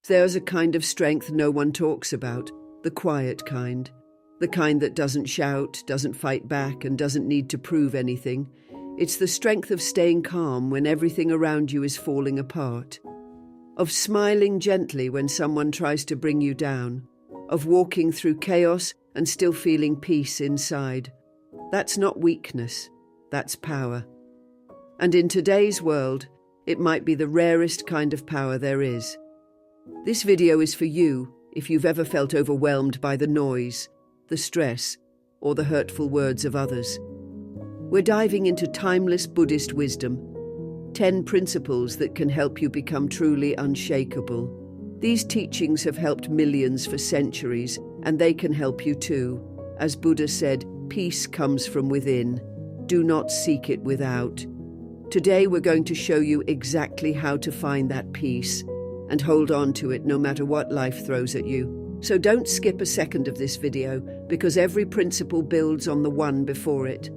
There's a kind of strength no one talks about, the quiet kind. The kind that doesn't shout, doesn't fight back, and doesn't need to prove anything. It's the strength of staying calm when everything around you is falling apart. Of smiling gently when someone tries to bring you down. Of walking through chaos and still feeling peace inside. That's not weakness, that's power. And in today's world, it might be the rarest kind of power there is. This video is for you if you've ever felt overwhelmed by the noise, the stress, or the hurtful words of others. We're diving into timeless Buddhist wisdom, 10 principles that can help you become truly unshakable. These teachings have helped millions for centuries, and they can help you too. As Buddha said, peace comes from within. Do not seek it without. Today we're going to show you exactly how to find that peace and hold on to it no matter what life throws at you. So don't skip a second of this video, because every principle builds on the one before it.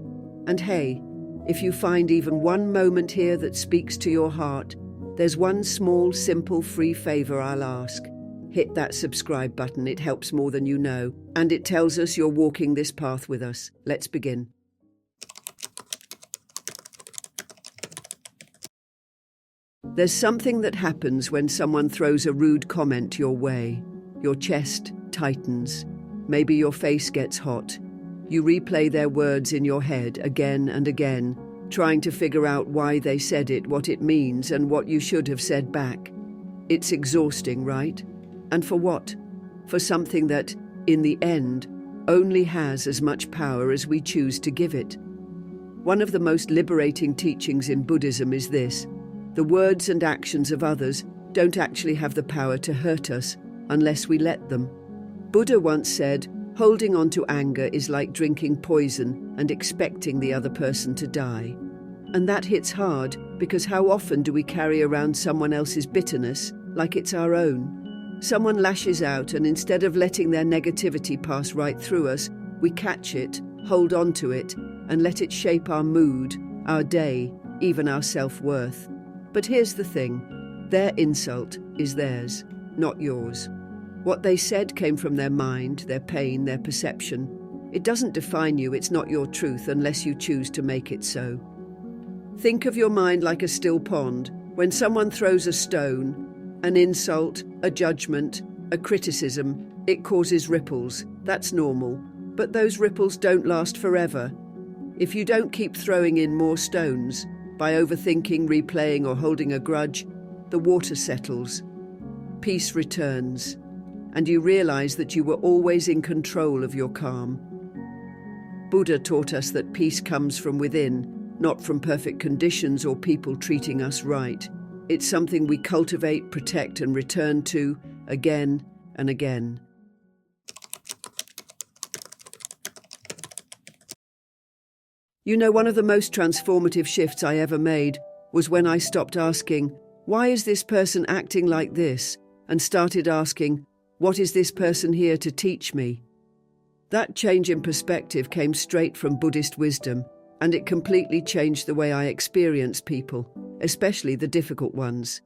And hey, if you find even one moment here that speaks to your heart, there's one small, simple, free favor I'll ask. Hit that subscribe button, it helps more than you know, and it tells us you're walking this path with us. Let's begin. There's something that happens when someone throws a rude comment your way. Your chest tightens. Maybe your face gets hot. You replay their words in your head again and again, trying to figure out why they said it, what it means, and what you should have said back. It's exhausting, right? And for what? For something that, in the end, only has as much power as we choose to give it. One of the most liberating teachings in Buddhism is this: the words and actions of others don't actually have the power to hurt us unless we let them. Buddha once said, holding on to anger is like drinking poison and expecting the other person to die. And that hits hard, because how often do we carry around someone else's bitterness like it's our own? Someone lashes out, and instead of letting their negativity pass right through us, we catch it, hold on to it, and let it shape our mood, our day, even our self-worth. But here's the thing, their insult is theirs, not yours. What they said came from their mind, their pain, their perception. It doesn't define you, it's not your truth unless you choose to make it so. Think of your mind like a still pond. When someone throws a stone, an insult, a judgment, a criticism, it causes ripples. That's normal. But those ripples don't last forever. If you don't keep throwing in more stones, by overthinking, replaying, or holding a grudge, the water settles. Peace returns, and you realize that you were always in control of your calm. Buddha taught us that peace comes from within, not from perfect conditions or people treating us right. It's something we cultivate, protect, and return to again and again. You know, one of the most transformative shifts I ever made was when I stopped asking, why is this person acting like this? And started asking, what is this person here to teach me? That change in perspective came straight from Buddhist wisdom, and it completely changed the way I experience people, especially the difficult ones.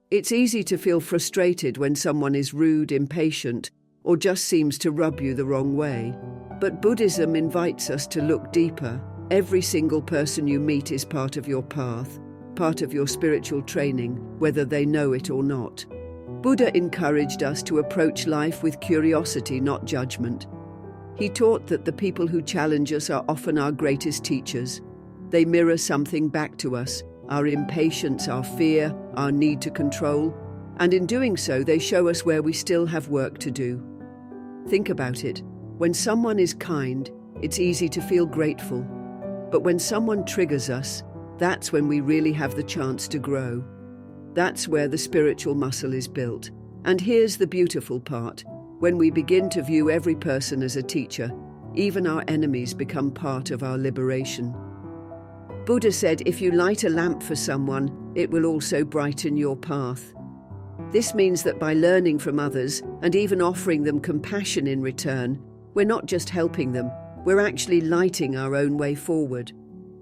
It's easy to feel frustrated when someone is rude, impatient, or just seems to rub you the wrong way. But Buddhism invites us to look deeper. Every single person you meet is part of your path, part of your spiritual training, whether they know it or not. Buddha encouraged us to approach life with curiosity, not judgment. He taught that the people who challenge us are often our greatest teachers. They mirror something back to us, our impatience, our fear, our need to control, and in doing so, they show us where we still have work to do. Think about it. When someone is kind, it's easy to feel grateful. But when someone triggers us, that's when we really have the chance to grow. That's where the spiritual muscle is built. And here's the beautiful part. When we begin to view every person as a teacher, even our enemies become part of our liberation. Buddha said, if you light a lamp for someone, it will also brighten your path. This means that by learning from others and even offering them compassion in return, we're not just helping them, we're actually lighting our own way forward.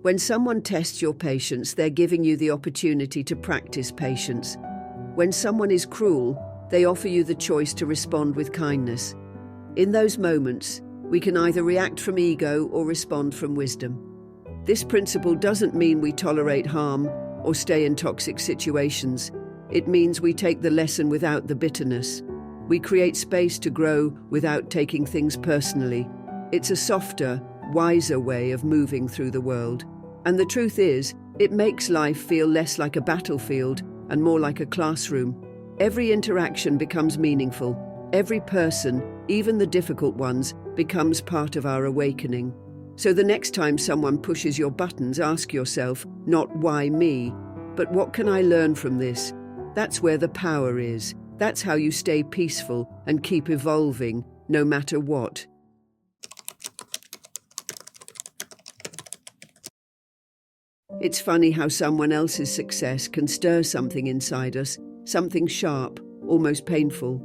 When someone tests your patience, they're giving you the opportunity to practice patience. When someone is cruel, They offer you the choice to respond with kindness. In those moments, we can either react from ego or respond from wisdom. This principle doesn't mean we tolerate harm or stay in toxic situations. It means we take the lesson without the bitterness. We create space to grow without taking things personally. It's a softer, wiser way of moving through the world. And the truth is, it makes life feel less like a battlefield and more like a classroom. Every interaction becomes meaningful. Every person, even the difficult ones, becomes part of our awakening. So the next time someone pushes your buttons, ask yourself, not why me, but what can I learn from this? That's where the power is. That's how you stay peaceful and keep evolving, no matter what. It's funny how someone else's success can stir something inside us, something sharp, almost painful.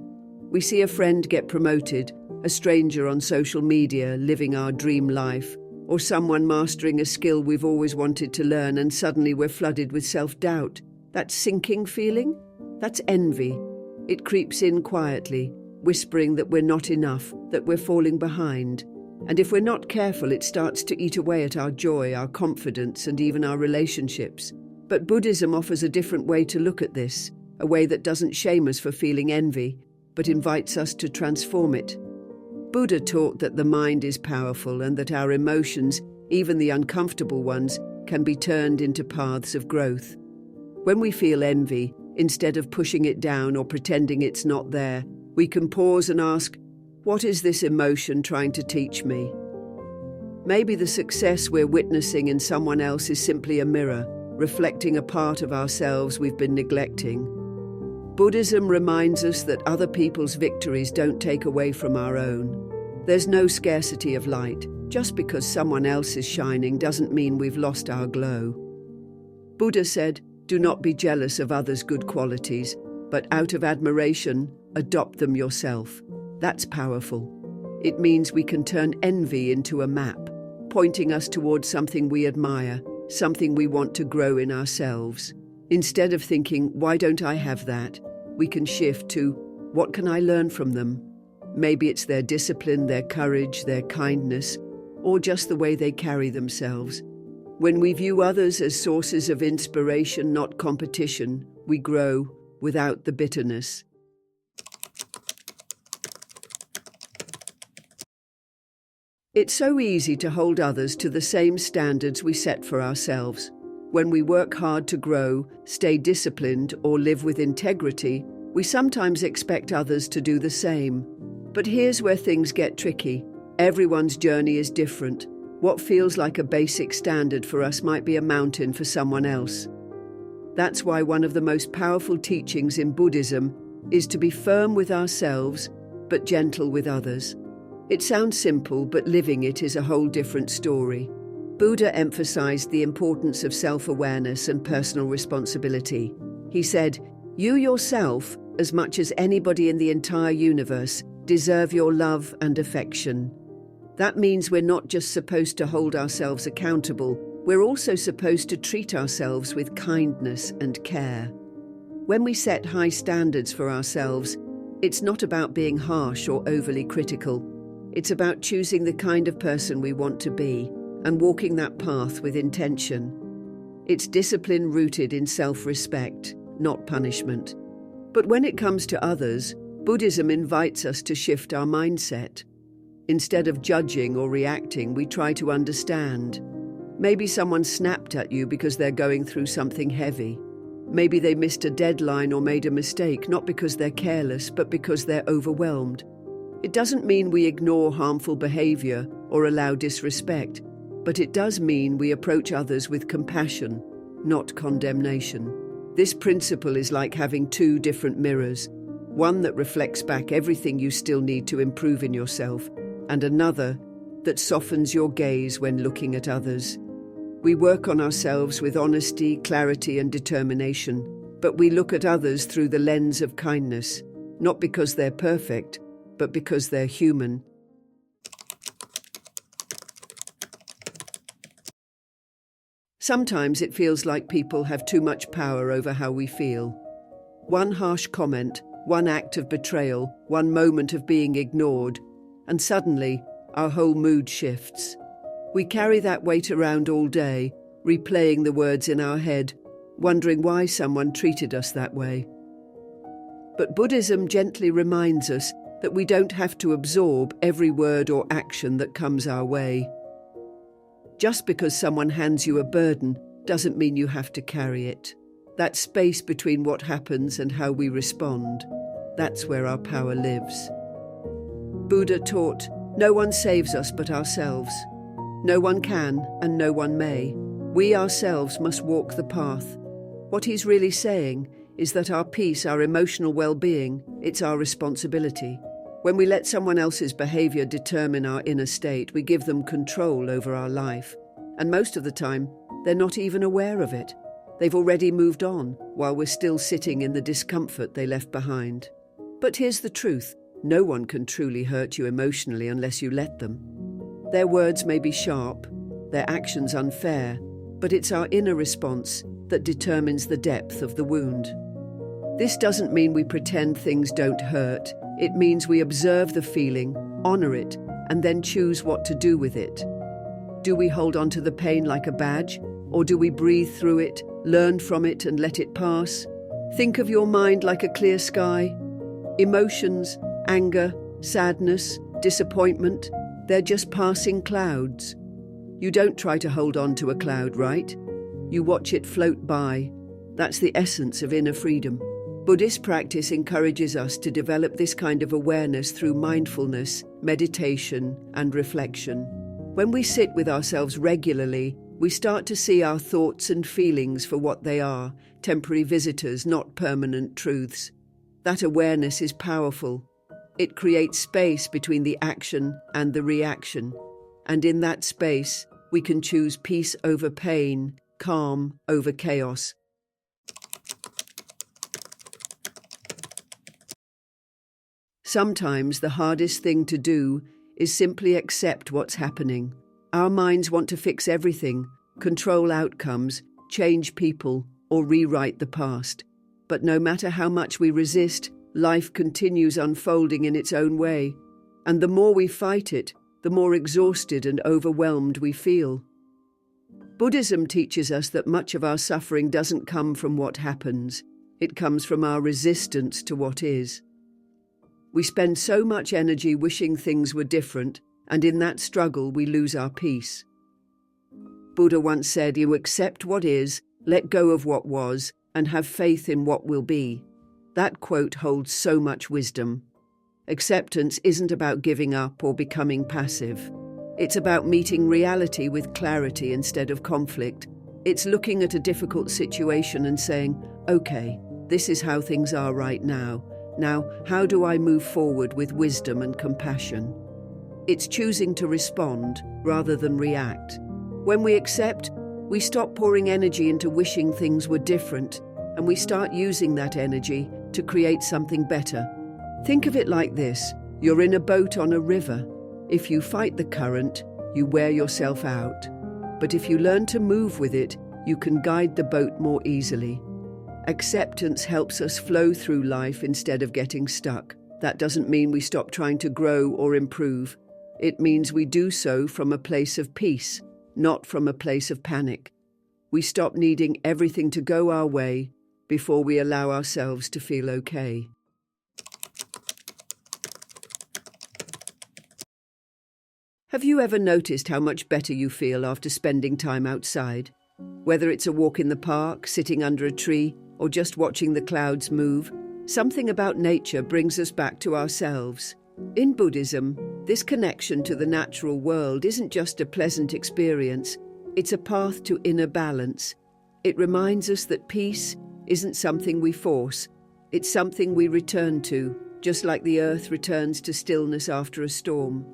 We see a friend get promoted, a stranger on social media living our dream life, or someone mastering a skill we've always wanted to learn, and suddenly we're flooded with self-doubt. That sinking feeling? That's envy. It creeps in quietly, whispering that we're not enough, that we're falling behind. And if we're not careful, it starts to eat away at our joy, our confidence, and even our relationships. But Buddhism offers a different way to look at this, a way that doesn't shame us for feeling envy, but invites us to transform it. Buddha taught that the mind is powerful and that our emotions, even the uncomfortable ones, can be turned into paths of growth. When we feel envy, instead of pushing it down or pretending it's not there, we can pause and ask, what is this emotion trying to teach me? Maybe the success we're witnessing in someone else is simply a mirror, reflecting a part of ourselves we've been neglecting. Buddhism reminds us that other people's victories don't take away from our own. There's no scarcity of light. Just because someone else is shining doesn't mean we've lost our glow. Buddha said, do not be jealous of others' good qualities, but out of admiration, adopt them yourself. That's powerful. It means we can turn envy into a map, pointing us towards something we admire, something we want to grow in ourselves. Instead of thinking, why don't I have that? We can shift to, what can I learn from them? Maybe it's their discipline, their courage, their kindness, or just the way they carry themselves. When we view others as sources of inspiration, not competition, we grow without the bitterness. It's so easy to hold others to the same standards we set for ourselves. When we work hard to grow, stay disciplined, or live with integrity, we sometimes expect others to do the same. But here's where things get tricky. Everyone's journey is different. What feels like a basic standard for us might be a mountain for someone else. That's why one of the most powerful teachings in Buddhism is to be firm with ourselves, but gentle with others. It sounds simple, but living it is a whole different story. Buddha emphasized the importance of self-awareness and personal responsibility. He said, you yourself, as much as anybody in the entire universe, deserve your love and affection. That means we're not just supposed to hold ourselves accountable, we're also supposed to treat ourselves with kindness and care. When we set high standards for ourselves, it's not about being harsh or overly critical. It's about choosing the kind of person we want to be and walking that path with intention. It's discipline rooted in self-respect, not punishment. But when it comes to others, Buddhism invites us to shift our mindset. Instead of judging or reacting, we try to understand. Maybe someone snapped at you because they're going through something heavy. Maybe they missed a deadline or made a mistake, not because they're careless, but because they're overwhelmed. It doesn't mean we ignore harmful behavior or allow disrespect, but it does mean we approach others with compassion, not condemnation. This principle is like having two different mirrors, one that reflects back everything you still need to improve in yourself, and another that softens your gaze when looking at others. We work on ourselves with honesty, clarity, and determination, but we look at others through the lens of kindness, not because they're perfect, but because they're human. Sometimes it feels like people have too much power over how we feel. One harsh comment, one act of betrayal, one moment of being ignored, and suddenly our whole mood shifts. We carry that weight around all day, replaying the words in our head, wondering why someone treated us that way. But Buddhism gently reminds us that we don't have to absorb every word or action that comes our way. Just because someone hands you a burden doesn't mean you have to carry it. That space between what happens and how we respond, that's where our power lives. Buddha taught, no one saves us but ourselves. No one can and no one may. We ourselves must walk the path. What he's really saying is that our peace, our emotional well-being, it's our responsibility. When we let someone else's behavior determine our inner state, we give them control over our life. And most of the time, they're not even aware of it. They've already moved on while we're still sitting in the discomfort they left behind. But here's the truth. No one can truly hurt you emotionally unless you let them. Their words may be sharp, their actions unfair, but it's our inner response that determines the depth of the wound. This doesn't mean we pretend things don't hurt. It means we observe the feeling, honor it, and then choose what to do with it. Do we hold on to the pain like a badge, or do we breathe through it, learn from it, and let it pass? Think of your mind like a clear sky. Emotions, anger, sadness, disappointment, they're just passing clouds. You don't try to hold on to a cloud, right? You watch it float by. That's the essence of inner freedom. Buddhist practice encourages us to develop this kind of awareness through mindfulness, meditation, and reflection. When we sit with ourselves regularly, we start to see our thoughts and feelings for what they are, temporary visitors, not permanent truths. That awareness is powerful. It creates space between the action and the reaction. And in that space, we can choose peace over pain, calm over chaos. Sometimes the hardest thing to do is simply accept what's happening. Our minds want to fix everything, control outcomes, change people, or rewrite the past. But no matter how much we resist, life continues unfolding in its own way. And the more we fight it, the more exhausted and overwhelmed we feel. Buddhism teaches us that much of our suffering doesn't come from what happens. It comes from our resistance to what is. We spend so much energy wishing things were different, and in that struggle we lose our peace. Buddha once said, "You accept what is, let go of what was, and have faith in what will be." That quote holds so much wisdom. Acceptance isn't about giving up or becoming passive. It's about meeting reality with clarity instead of conflict. It's looking at a difficult situation and saying, okay, this is how things are right now. Now, how do I move forward with wisdom and compassion? It's choosing to respond rather than react. When we accept, we stop pouring energy into wishing things were different, and we start using that energy to create something better. Think of it like this. You're in a boat on a river. If you fight the current, you wear yourself out. But if you learn to move with it, you can guide the boat more easily. Acceptance helps us flow through life instead of getting stuck. That doesn't mean we stop trying to grow or improve. It means we do so from a place of peace, not from a place of panic. We stop needing everything to go our way before we allow ourselves to feel okay. Have you ever noticed how much better you feel after spending time outside? Whether it's a walk in the park, sitting under a tree, or just watching the clouds move, something about nature brings us back to ourselves. In Buddhism, this connection to the natural world isn't just a pleasant experience, it's a path to inner balance. It reminds us that peace isn't something we force, it's something we return to, just like the earth returns to stillness after a storm.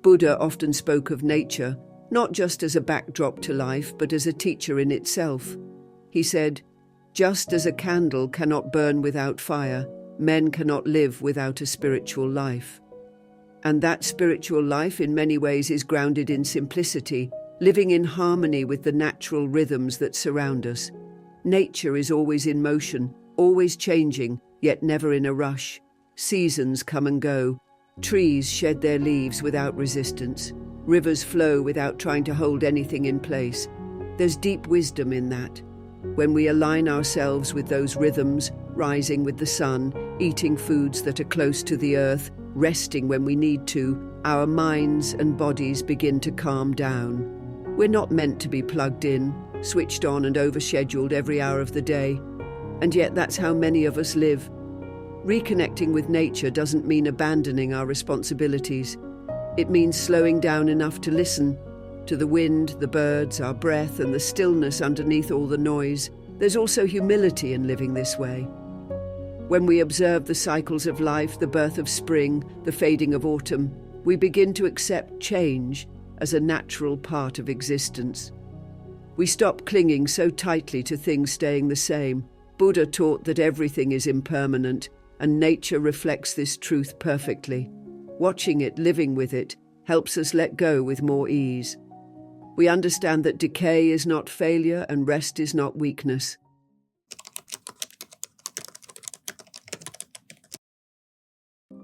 Buddha often spoke of nature, not just as a backdrop to life, but as a teacher in itself. He said, "Just as a candle cannot burn without fire, men cannot live without a spiritual life." And that spiritual life in many ways is grounded in simplicity, living in harmony with the natural rhythms that surround us. Nature is always in motion, always changing, yet never in a rush. Seasons come and go. Trees shed their leaves without resistance. Rivers flow without trying to hold anything in place. There's deep wisdom in that. When we align ourselves with those rhythms, rising with the sun, eating foods that are close to the earth, resting when we need to, our minds and bodies begin to calm down. We're not meant to be plugged in, switched on and overscheduled every hour of the day. And yet that's how many of us live. Reconnecting with nature doesn't mean abandoning our responsibilities. It means slowing down enough to listen to the wind, the birds, our breath, and the stillness underneath all the noise. There's also humility in living this way. When we observe the cycles of life, the birth of spring, the fading of autumn, we begin to accept change as a natural part of existence. We stop clinging so tightly to things staying the same. Buddha taught that everything is impermanent, and nature reflects this truth perfectly. Watching it, living with it, helps us let go with more ease. We understand that decay is not failure and rest is not weakness.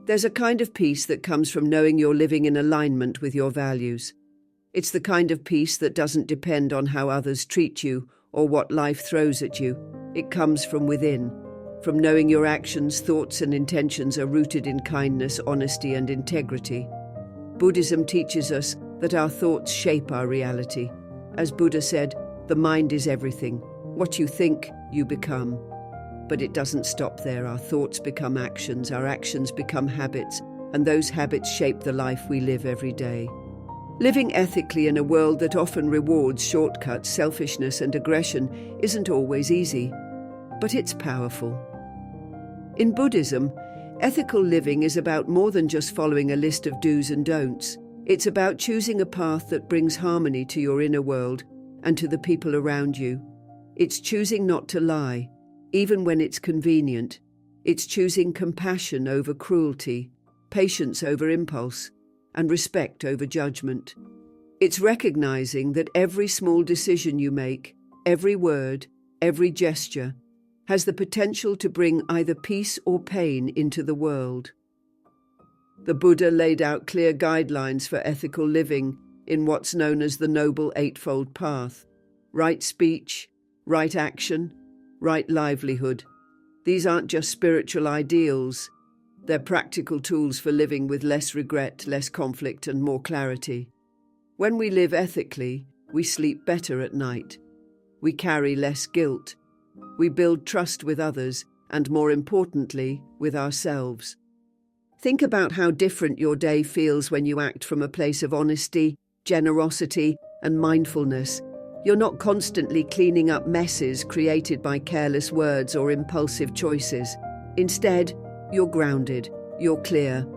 There's a kind of peace that comes from knowing you're living in alignment with your values. It's the kind of peace that doesn't depend on how others treat you or what life throws at you. It comes from within, from knowing your actions, thoughts, and intentions are rooted in kindness, honesty, and integrity. Buddhism teaches us that our thoughts shape our reality. As Buddha said, the mind is everything. What you think, you become. But it doesn't stop there. Our thoughts become actions, our actions become habits, and those habits shape the life we live every day. Living ethically in a world that often rewards shortcuts, selfishness, and aggression isn't always easy, but it's powerful. In Buddhism, ethical living is about more than just following a list of do's and don'ts. It's about choosing a path that brings harmony to your inner world and to the people around you. It's choosing not to lie, even when it's convenient. It's choosing compassion over cruelty, patience over impulse, and respect over judgment. It's recognizing that every small decision you make, every word, every gesture, has the potential to bring either peace or pain into the world. The Buddha laid out clear guidelines for ethical living in what's known as the Noble Eightfold Path: right speech, right action, right livelihood. These aren't just spiritual ideals. They're practical tools for living with less regret, less conflict, and more clarity. When we live ethically, we sleep better at night. We carry less guilt. We build trust with others, and more importantly, with ourselves. Think about how different your day feels when you act from a place of honesty, generosity, and mindfulness. You're not constantly cleaning up messes created by careless words or impulsive choices. Instead, you're grounded, you're clear,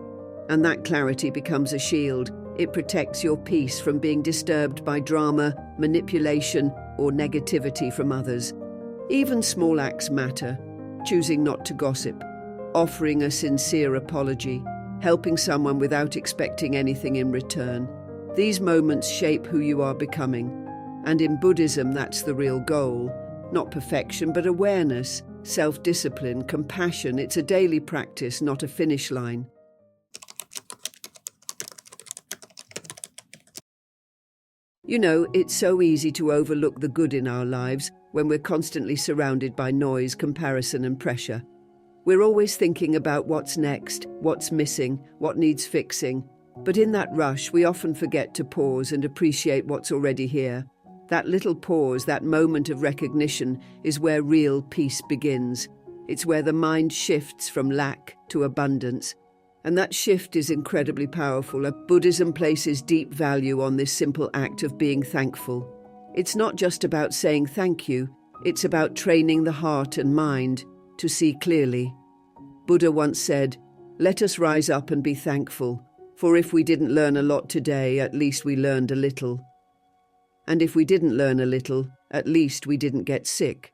and that clarity becomes a shield. It protects your peace from being disturbed by drama, manipulation, or negativity from others. Even small acts matter: choosing not to gossip, offering a sincere apology, helping someone without expecting anything in return. These moments shape who you are becoming. And in Buddhism, that's the real goal. Not perfection, but awareness, self-discipline, compassion. It's a daily practice, not a finish line. You know, it's so easy to overlook the good in our lives when we're constantly surrounded by noise, comparison, and pressure. We're always thinking about what's next, what's missing, what needs fixing. But in that rush, we often forget to pause and appreciate what's already here. That little pause, that moment of recognition, is where real peace begins. It's where the mind shifts from lack to abundance. And that shift is incredibly powerful. Buddhism places deep value on this simple act of being thankful. It's not just about saying thank you, it's about training the heart and mind to see clearly. Buddha once said, "Let us rise up and be thankful, for if we didn't learn a lot today, at least we learned a little. And if we didn't learn a little, at least we didn't get sick.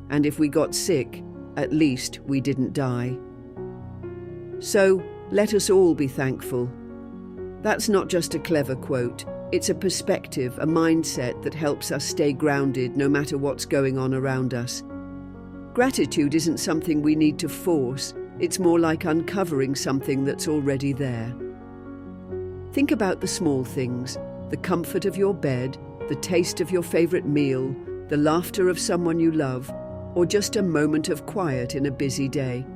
And if we got sick, at least we didn't die." So, let us all be thankful. That's not just a clever quote. It's a perspective, a mindset that helps us stay grounded no matter what's going on around us. Gratitude isn't something we need to force, it's more like uncovering something that's already there. Think about the small things, the comfort of your bed, the taste of your favorite meal, the laughter of someone you love, or just a moment of quiet in a busy day.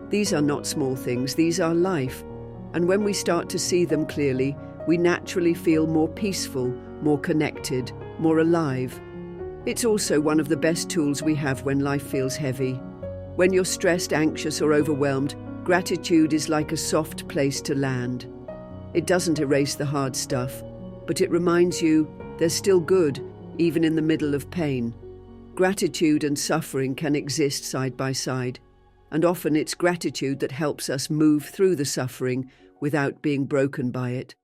These are not small things, these are life. And when we start to see them clearly, we naturally feel more peaceful, more connected, more alive. It's also one of the best tools we have when life feels heavy. When you're stressed, anxious, or overwhelmed, gratitude is like a soft place to land. It doesn't erase the hard stuff, but it reminds you there's still good, even in the middle of pain. Gratitude and suffering can exist side by side, and often it's gratitude that helps us move through the suffering without being broken by it.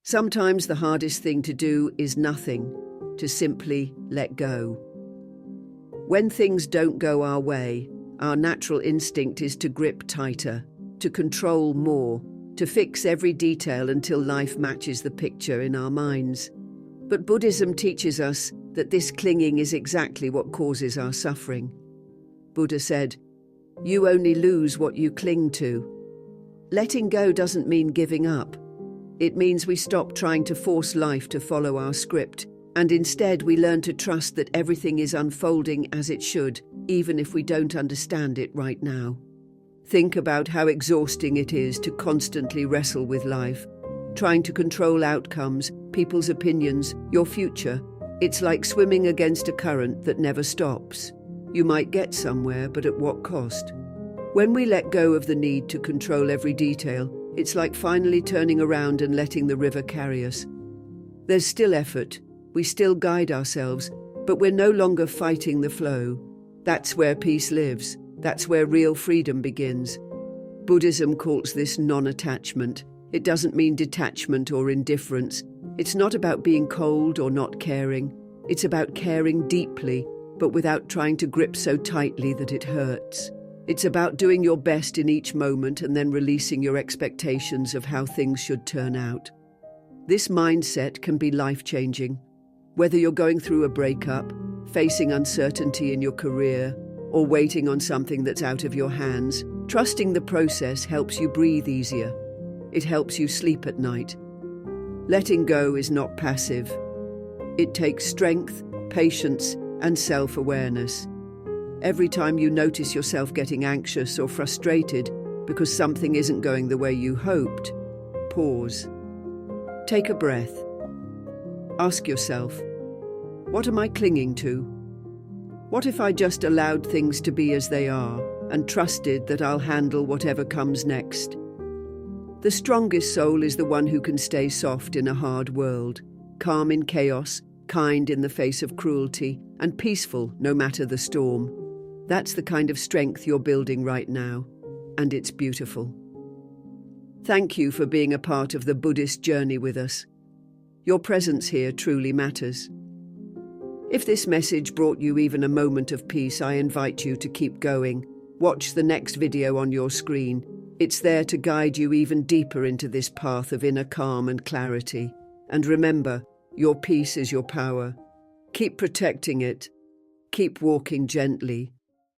Sometimes the hardest thing to do is nothing, to simply let go. When things don't go our way, our natural instinct is to grip tighter, to control more, to fix every detail until life matches the picture in our minds. But Buddhism teaches us that this clinging is exactly what causes our suffering. Buddha said, "You only lose what you cling to." Letting go doesn't mean giving up. It means we stop trying to force life to follow our script, and instead we learn to trust that everything is unfolding as it should, even if we don't understand it right now. Think about how exhausting it is to constantly wrestle with life, trying to control outcomes, people's opinions, your future. It's like swimming against a current that never stops. You might get somewhere, but at what cost? When we let go of the need to control every detail, it's like finally turning around and letting the river carry us. There's still effort, we still guide ourselves, but we're no longer fighting the flow. That's where peace lives. That's where real freedom begins. Buddhism calls this non-attachment. It doesn't mean detachment or indifference. It's not about being cold or not caring. It's about caring deeply, but without trying to grip so tightly that it hurts. It's about doing your best in each moment and then releasing your expectations of how things should turn out. This mindset can be life-changing. Whether you're going through a breakup, facing uncertainty in your career, or waiting on something that's out of your hands, trusting the process helps you breathe easier. It helps you sleep at night. Letting go is not passive. It takes strength, patience, and self-awareness. Every time you notice yourself getting anxious or frustrated because something isn't going the way you hoped, pause. Take a breath. Ask yourself, what am I clinging to? What if I just allowed things to be as they are and trusted that I'll handle whatever comes next? The strongest soul is the one who can stay soft in a hard world, calm in chaos, kind in the face of cruelty, and peaceful no matter the storm. That's the kind of strength you're building right now, and it's beautiful. Thank you for being a part of the Buddhist journey with us. Your presence here truly matters. If this message brought you even a moment of peace, I invite you to keep going. Watch the next video on your screen. It's there to guide you even deeper into this path of inner calm and clarity. And remember, your peace is your power. Keep protecting it. Keep walking gently.